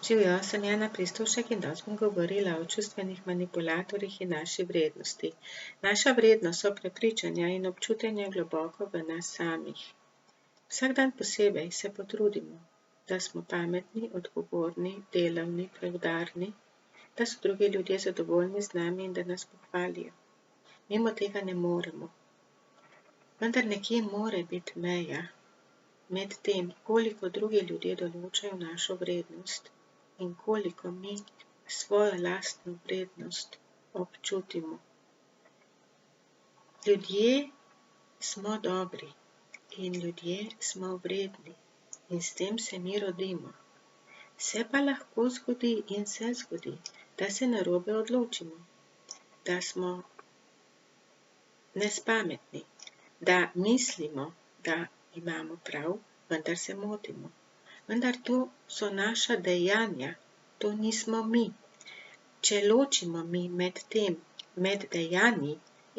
Živjo, sem Jana Pristovšek in danes bom govorila o čustvenih manipulatorjih in naši vrednosti. Naša vrednost so prepričanja in občutenja globoko v nas samih. Vsak dan posebej se potrudimo, da smo pametni, odgovorni, delavni, preudarni, da so drugi ljudje zadovoljni z nami in da nas pohvalijo. Mimo tega ne moremo. Vendar nekje mora biti meja med tem, koliko drugi ljudje določajo našo vrednost in koliko mi svojo lastno vrednost občutimo. Ljudje smo dobri in ljudje smo vredni in s tem se mi rodimo. Se pa lahko zgodi in se zgodi, da se narobe odločimo, da smo nespametni, da mislimo, da imamo prav, vendar se motimo. Vendar to so naša dejanja, to nismo mi. Če ločimo mi med tem, med dejanji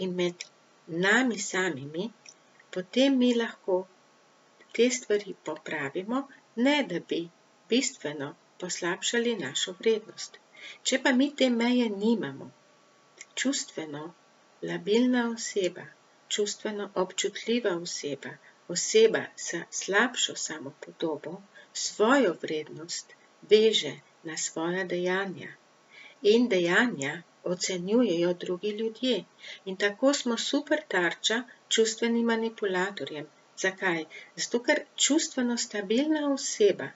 in med nami samimi, potem mi lahko te stvari popravimo, ne da bi bistveno poslabšali našo vrednost. Če pa mi te meje nimamo, čustveno labilna oseba, čustveno občutljiva oseba, oseba s slabšo samopodobo, svojo vrednost veže na svoja dejanja in dejanja ocenjujejo drugi ljudje. In tako smo super tarča čustvenim manipulatorjem. Zakaj? Zato, ker čustveno stabilna oseba,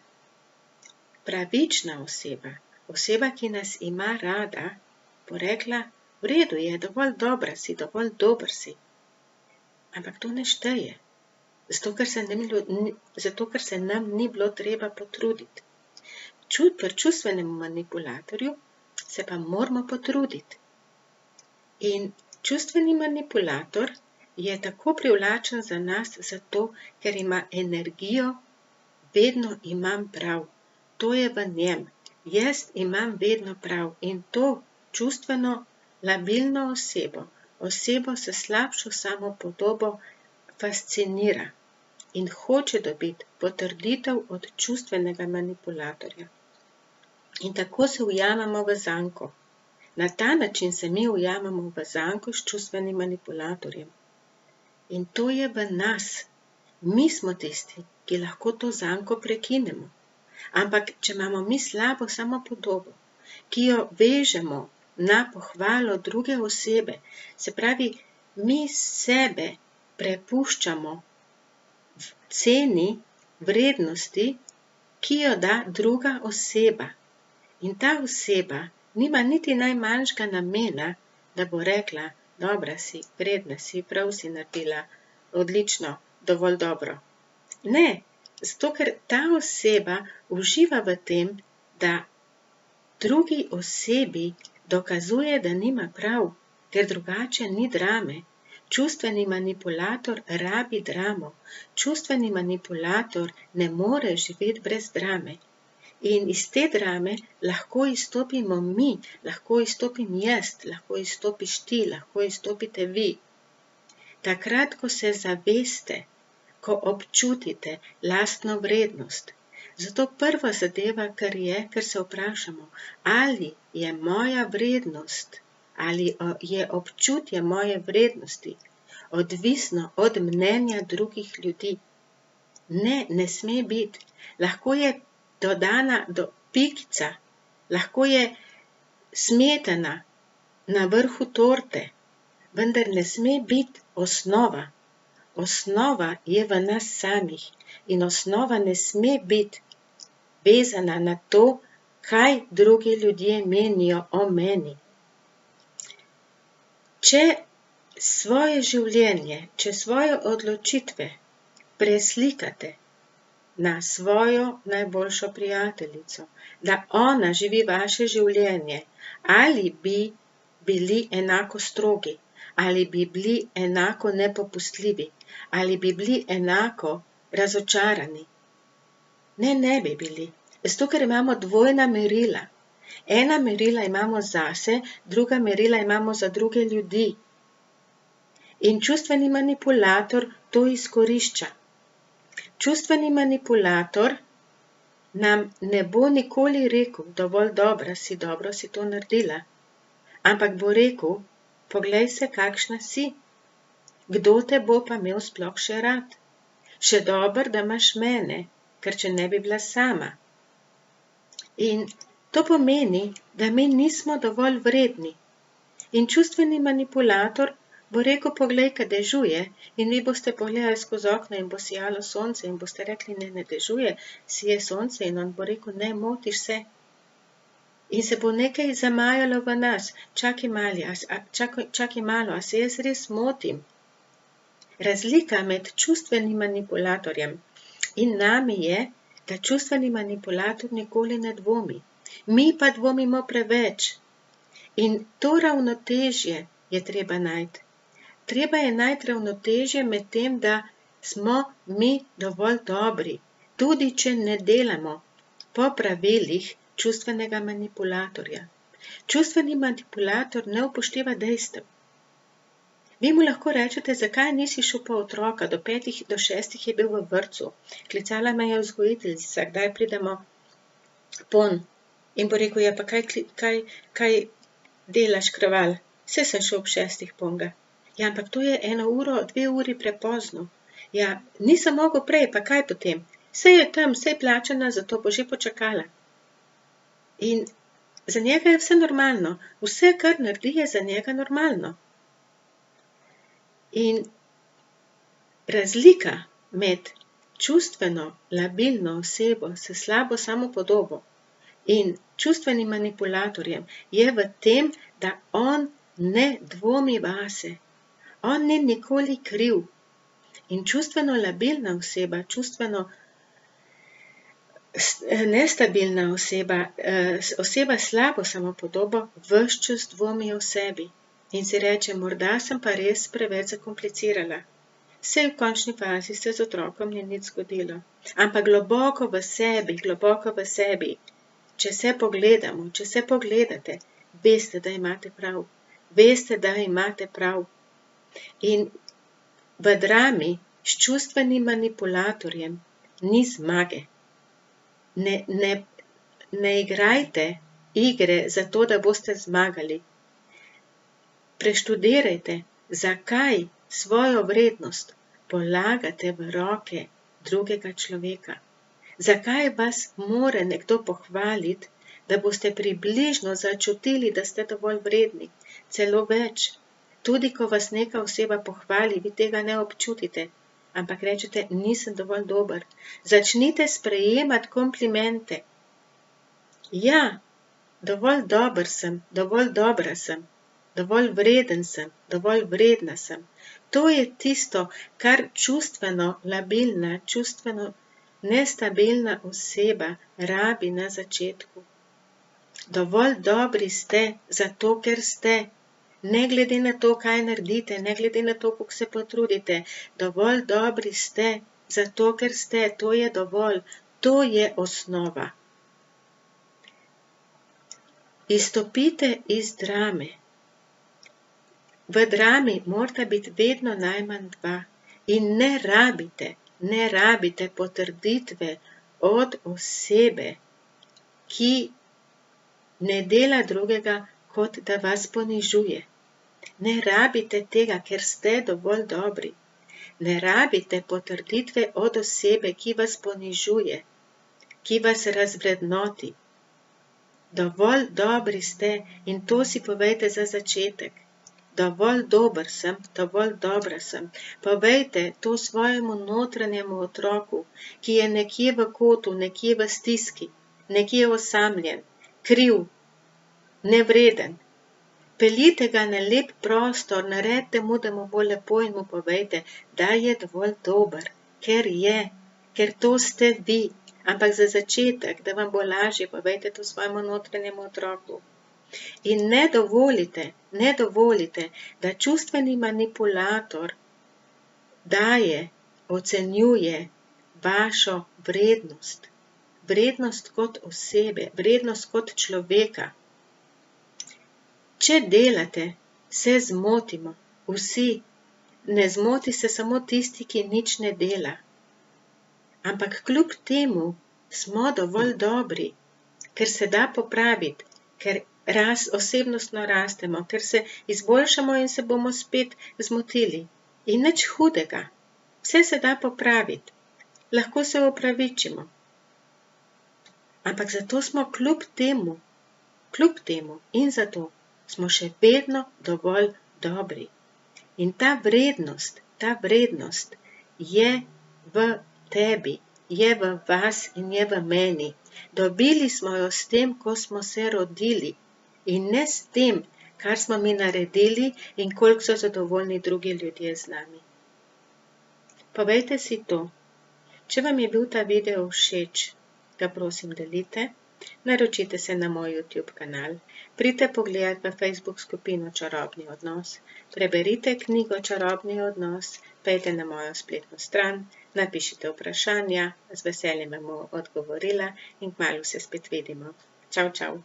pravična oseba, oseba, ki nas ima rada, bo rekla, v redu je, dovolj dobra si, dovolj dober si. Ampak to ne šteje. Zato, ker se nam ni bilo treba potruditi. Pri čustvenem manipulatorju se pa moramo potruditi. In čustveni manipulator je tako privlačen za nas, zato, ker ima energijo, vedno imam prav. To je v njem. Jaz imam vedno prav. In to čustveno labilno osebo, osebo s slabšo samopodobo fascinira in hoče dobiti potrditev od čustvenega manipulatorja. In tako se ujamemo v zanko. Na ta način se mi ujamemo v zanko s čustvenim manipulatorjem. In to je v nas. Mi smo tisti, ki lahko to zanko prekinemo. Ampak, če imamo mi slabo samopodobo, ki jo vežemo na pohvalo druge osebe, se pravi, mi sebe prepuščamo v ceni vrednosti, ki jo da druga oseba. In ta oseba nima niti najmanjšega namena, da bo rekla, dobra si, vredna si, prav si naredila, odlično, dovolj dobro. Ne, zato ker ta oseba uživa v tem, da drugi osebi dokazuje, da nima prav, ker drugače ni drame. Čustveni manipulator rabi dramo. Čustveni manipulator ne more živeti brez drame. In iz te drame lahko izstopimo mi, lahko izstopim jaz, lahko izstopiš ti, lahko izstopite vi. Takrat, ko se zaveste, ko občutite lastno vrednost. Zato prva zadeva, kar se vprašamo, ali je moja vrednost, ali je občutje moje vrednosti odvisno od mnenja drugih ljudi. Ne, ne sme biti. Lahko je dodana do pikica, lahko je smetana na vrhu torte, vendar ne sme biti osnova. Osnova je v nas samih in osnova ne sme biti vezana na to, kaj drugi ljudje menijo o meni. Če svoje življenje, če svoje odločitve preslikate na svojo najboljšo prijateljico, da ona živi vaše življenje, ali bi bili enako strogi, ali bi bili enako nepopustljivi, ali bi bili enako razočarani. Ne bi bili. Zato, ker imamo dvojna merila. Ena merila imamo zase, druga merila imamo za druge ljudi. In čustveni manipulator to izkorišča. Čustveni manipulator nam ne bo nikoli rekel, dovolj dobra si, dobro si to naredila, ampak bo rekel, poglej se, kakšna si, kdo te bo pa imel sploh še rad. Še dobro, da imaš mene, ker če ne bi bila sama. In to pomeni, da mi nismo dovolj vredni. In čustveni manipulator bo rekel, poglej, kaj dežuje, in vi boste pogledali skozi okno in bo sijalo sonce in boste rekli, ne dežuje, sije sonce, in on bo rekel, ne, motiš se. In se bo nekaj zamajalo v nas, čakaj malo, a se jaz res motim? Razlika med čustvenim manipulatorjem in nami je, da čustveni manipulator nikoli ne dvomi. Mi pa dvomimo preveč. In to ravnotežje je treba najti. Treba je najti ravnotežje med tem, da smo mi dovolj dobri, tudi če ne delamo po pravilih čustvenega manipulatorja. Čustveni manipulator ne upošteva dejstev. Vi mu lahko rečete, zakaj nisi šel po otroka, do 5, do 6 je bil v vrtcu, klicala me je vzgojiteljica, kdaj pridemo pon. In bo rekel, ja, pa kaj delaš, kraval, saj sem šel ob 6 ponga. Ja, ampak to je 1 uro, 2 uri prepozno. Ja, nisem mogel prej, pa kaj potem? Saj je tam, saj je plačana, zato bo že počakala. In za njega je vse normalno. Vse, kar naredi, je za njega normalno. In razlika med čustveno labilno osebo s slabo samopodobo in čustvenim manipulatorjem je v tem, da on ne dvomi vase. On ni nikoli kriv. In čustveno labilna oseba, čustveno nestabilna oseba, oseba s slabo samopodobo, ves čas dvomi o sebi. In si reče, morda sem pa res preveč zakomplicirala. Saj v končni fazi se z otrokom ni nič zgodilo. Ampak globoko v sebi, če se pogledamo, če se pogledate, veste, da imate prav. Veste, da imate prav. In v drami s čustvenim manipulatorjem ni zmage. Ne igrajte igre zato, da boste zmagali. Preštudirajte, zakaj svojo vrednost polagate v roke drugega človeka. Zakaj vas mora nekdo pohvaliti, da boste približno začutili, da ste dovolj vredni, celo več. Tudi, ko vas neka oseba pohvali, vi tega ne občutite, ampak rečete, nisem dovolj dober. Začnite sprejemati komplimente. Ja, dovolj dober sem, dovolj dobra sem, dovolj vreden sem, dovolj vredna sem. To je tisto, kar čustveno labilna, čustveno nestabilna oseba rabi na začetku. Dovolj dobri ste, zato ker ste. Ne glede na to, kaj naredite, ne glede na to, koliko se potrudite, dovolj dobri ste, zato ker ste, to je dovolj, to je osnova. Izstopite iz drame. V drami morata biti vedno najmanj 2 in ne rabite potrditve od osebe, ki ne dela drugega, kot da vas ponižuje. Ne rabite tega, ker ste dovolj dobri. Ne rabite potrditve od osebe, ki vas ponižuje, ki vas razvrednoti. Dovolj dobri ste in to si povejte za začetek. Dovolj dober sem, dovolj dobra sem. Povejte to svojemu notranjemu otroku, ki je nekje v kotu, nekje v stiski, nekje osamljen, kriv, nevreden. Peljite ga na lep prostor, naredite mu, da mu bo lepo in mu povejte, da je dovolj dober, ker to ste vi. Ampak za začetek, da vam bo lažje, povejte to svojemu notranjemu otroku. In ne dovolite, da čustveni manipulator ocenjuje vašo vrednost. Vrednost kot osebe, vrednost kot človeka. Če delate, se zmotimo, vsi. Ne zmoti se samo tisti, ki nič ne dela. Ampak kljub temu smo dovolj dobri, ker se da popraviti, ker osebnostno rastemo, ker se izboljšamo in se bomo spet zmotili. In nič hudega. Vse se da popraviti. Lahko se opravičimo. Ampak zato smo kljub temu in zato smo še vedno dovolj dobri. In ta vrednost je v tebi, je v vas in je v meni. Dobili smo jo s tem, ko smo se rodili in ne s tem, kar smo mi naredili in koliko so zadovoljni drugi ljudje z nami. Povejte si to. Če vam je bil ta video všeč, ga prosim delite, naročite se na moj YouTube kanal, pridite pogledat v Facebook skupino Čarobni odnos, preberite knjigo Čarobni odnos, pojdite na mojo spletno stran, napišite vprašanja, z veseljem vam bom odgovorila in kmalu se spet vidimo. Čau, čau!